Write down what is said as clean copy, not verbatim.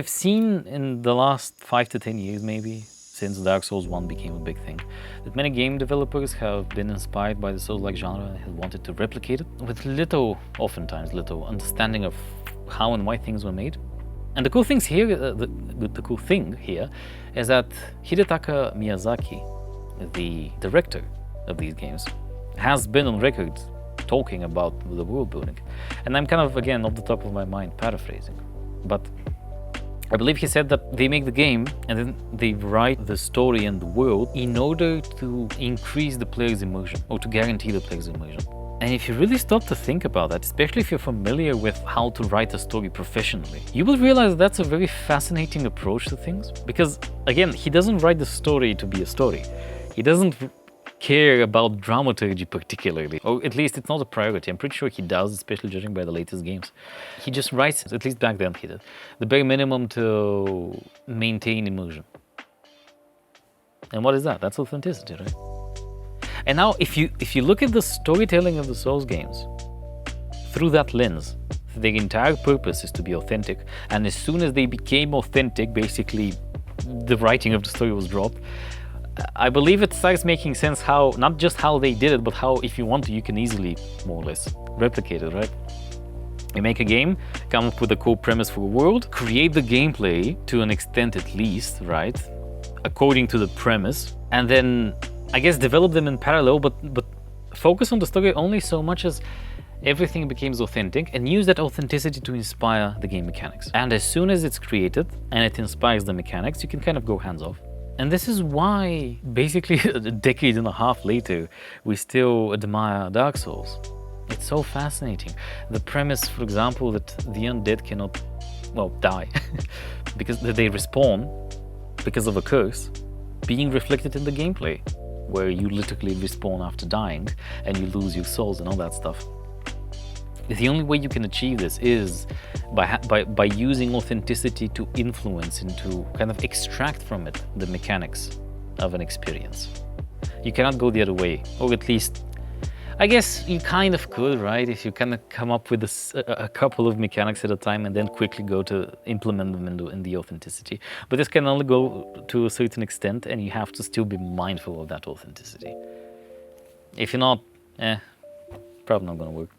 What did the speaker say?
I've seen in the last 5 to 10 years maybe, since Dark Souls 1 became a big thing, that many game developers have been inspired by the Souls-like genre and have wanted to replicate it with oftentimes little understanding of how and why things were made. And the cool thing here is that Hidetaka Miyazaki, the director of these games, has been on record talking about the world building. And I'm kind of, again, off the top of my mind, paraphrasing. But I believe he said that they make the game and then they write the story and the world in order to increase the player's immersion or to guarantee the player's immersion. And if you really stop to think about that, especially if you're familiar with how to write a story professionally, you will realize that's a very fascinating approach to things. Because again, he doesn't write the story to be a story. He doesn't care about dramaturgy particularly, or at least it's not a priority. I'm pretty sure he does, especially judging by the latest games. He just writes, at least back then he did, the bare minimum to maintain immersion. And what is that? That's authenticity, right? And now if you look at the storytelling of the Souls games through that lens, their entire purpose is to be authentic, and as soon as they became authentic, basically the writing of the story was dropped. I believe it starts making sense how, not just how they did it, but how, if you want to, you can easily, more or less, replicate it, right? You make a game, come up with a core premise for a world, create the gameplay to an extent at least, right? According to the premise, and then, I guess, develop them in parallel, but focus on the story only so much as everything becomes authentic, and use that authenticity to inspire the game mechanics. And as soon as it's created, and it inspires the mechanics, you can kind of go hands-off. And this is why, basically a decade and a half later, we still admire Dark Souls. It's so fascinating. The premise, for example, that the undead cannot, well, die, because they respawn because of a curse, being reflected in the gameplay, where you literally respawn after dying, and you lose your souls and all that stuff. The only way you can achieve this is by using authenticity to influence and to kind of extract from it the mechanics of an experience. You cannot go the other way, or at least, I guess you kind of could, right? If you kind of come up with a couple of mechanics at a time and then quickly go to implement them in the authenticity. But this can only go to a certain extent, and you have to still be mindful of that authenticity. If you're not, probably not gonna work.